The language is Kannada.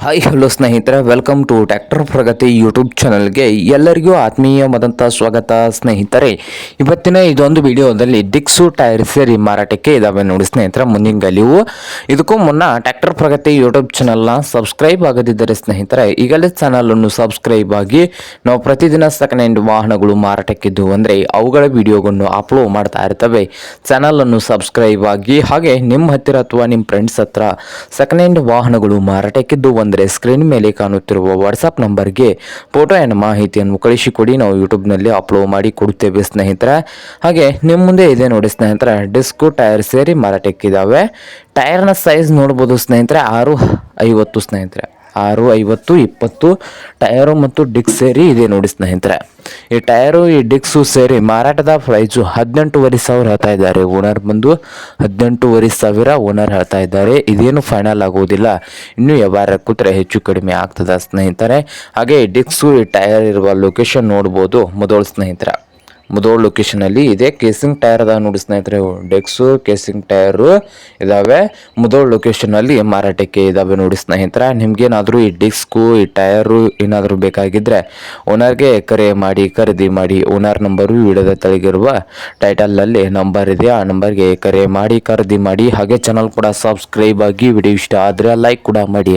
ಹಾಯ್ ಹಲೋ ಸ್ನೇಹಿತರೆ, welcome to tractor Pragati YouTube ಚಾನಲ್ಗೆ ಎಲ್ಲರಿಗೂ ಆತ್ಮೀಯವಾದಂಥ ಸ್ವಾಗತ. ಸ್ನೇಹಿತರೆ, ಇವತ್ತಿನ ಇದೊಂದು ವಿಡಿಯೋದಲ್ಲಿ ಡಿಕ್ಸು ಟೈರ್ ಸೇರಿ ಮಾರಾಟಕ್ಕೆ ಇದಾವೆ ನೋಡಿ ಸ್ನೇಹಿತರೆ. ಮುಂದಿನ ಗಳಿವು ಇದಕ್ಕೂ ಮುನ್ನ ಟ್ರ್ಯಾಕ್ಟರ್ ಪ್ರಗತಿ ಯೂಟ್ಯೂಬ್ ಚಾನಲ್ನ ಸಬ್ಸ್ಕ್ರೈಬ್ ಆಗದಿದ್ದರೆ ಸ್ನೇಹಿತರೆ ಈಗಲೇ ಚಾನಲನ್ನು ಸಬ್ಸ್ಕ್ರೈಬ್ ಆಗಿ. ನಾವು ಪ್ರತಿದಿನ ಸೆಕೆಂಡ್ ಹ್ಯಾಂಡ್ ವಾಹನಗಳು ಮಾರಾಟಕ್ಕಿದ್ದು ಅಂದರೆ ಅವುಗಳ ವಿಡಿಯೋಗಳನ್ನು ಅಪ್ಲೋಡ್ ಮಾಡ್ತಾ ಇರ್ತವೆ. ಚಾನಲನ್ನು ಸಬ್ಸ್ಕ್ರೈಬ್ ಆಗಿ. ಹಾಗೆ ನಿಮ್ಮ ಹತ್ತಿರ ಅಥವಾ ನಿಮ್ಮ ಫ್ರೆಂಡ್ಸ್ ಹತ್ರ ಸೆಕೆಂಡ್ ಹ್ಯಾಂಡ್ ವಾಹನಗಳು ಮಾರಾಟಕ್ಕಿದ್ದು ಅಂದರೆ ಸ್ಕ್ರೀನ್ ಮೇಲೆ ಕಾಣುತ್ತಿರುವ ವಾಟ್ಸಪ್ ನಂಬರ್ಗೆ ಫೋಟೋ ಆ್ಯಂಡ್ ಮಾಹಿತಿಯನ್ನು ಕಳಿಸಿಕೊಡಿ. ನಾವು ಯೂಟ್ಯೂಬ್ನಲ್ಲಿ ಅಪ್ಲೋಡ್ ಮಾಡಿ ಕೊಡುತ್ತೇವೆ ಸ್ನೇಹಿತರೆ. ಹಾಗೆ ನಿಮ್ಮ ಮುಂದೆ ಇದೆ ನೋಡಿ ಸ್ನೇಹಿತರೆ, ಡಿಸ್ಕು ಟೈರ್ ಸೇರಿ ಮಾರಾಟಕ್ಕಿದ್ದಾವೆ. ಟೈರ್ನ ಸೈಜ್ ನೋಡ್ಬೋದು ಸ್ನೇಹಿತರೆ, 650 ಸ್ನೇಹಿತರೆ, 650 20 ಟೈರು ಮತ್ತು ಡಿಕ್ಸ್ ಸೇರಿ ಇದೆ ನೋಡಿ ಸ್ನೇಹಿತರೆ. ಈ ಟೈರು ಈ ಡಿಕ್ಸು ಸೇರಿ ಮಾರಾಟದ ಪ್ರೈಸು 18,500 ಹೇಳ್ತಾ ಇದ್ದಾರೆ. ಓನರ್ ಬಂದು 18,500 ಓನರ್ ಹೇಳ್ತಾ ಇದ್ದಾರೆ. ಇದೇನು ಫೈನಲ್ ಆಗುವುದಿಲ್ಲ, ಇನ್ನು ವ್ಯವಹಾರ ಕೂತ್ರೆ ಹೆಚ್ಚು ಕಡಿಮೆ ಆಗ್ತದೆ ಸ್ನೇಹಿತರೆ. ಹಾಗೆ ಈ ಡಿಕ್ಸು ಈ ಟೈರ್ ಇರುವ ಲೊಕೇಶನ್ ನೋಡ್ಬೋದು, ಮುಧೋಳ್ ಸ್ನೇಹಿತರೆ. ಮುಧೋಳ್ ಲೊಕೇಶನಲ್ಲಿ ಇದೆ. ಕೇಸಿಂಗ್ ಟೈರ್ ಅದ ನೋಡಿ ಸ್ನೇಹಿತರೆ, ಡೆಕ್ಸು ಕೇಸಿಂಗ್ ಟೈರು ಇದಾವೆ. ಮುಧೋಳ್ ಲೊಕೇಶನಲ್ಲಿ ಮಾರಾಟಕ್ಕೆ ಇದಾವೆ ನೋಡಿ ಸ್ನೇಹಿತರೆ. ನಿಮ್ಗೇನಾದರೂ ಈ ಡಿಸ್ಕು ಈ ಟೈರು ಏನಾದರೂ ಬೇಕಾಗಿದ್ದರೆ ಓನರ್ಗೆ ಕರೆ ಮಾಡಿ ಖರೀದಿ ಮಾಡಿ. ಓನರ್ ನಂಬರು ವಿಡಿಯೋದ ತೆಳಗಿರುವ ಟೈಟಲ್ನಲ್ಲಿ ನಂಬರ್ ಇದೆ, ಆ ನಂಬರ್ಗೆ ಕರೆ ಮಾಡಿ ಖರೀದಿ ಮಾಡಿ. ಹಾಗೆ ಚಾನಲ್ ಕೂಡ ಸಬ್ಸ್ಕ್ರೈಬ್ ಆಗಿ. ವಿಡಿಯೋ ಇಷ್ಟ ಆದರೆ ಲೈಕ್ ಕೂಡ ಮಾಡಿ.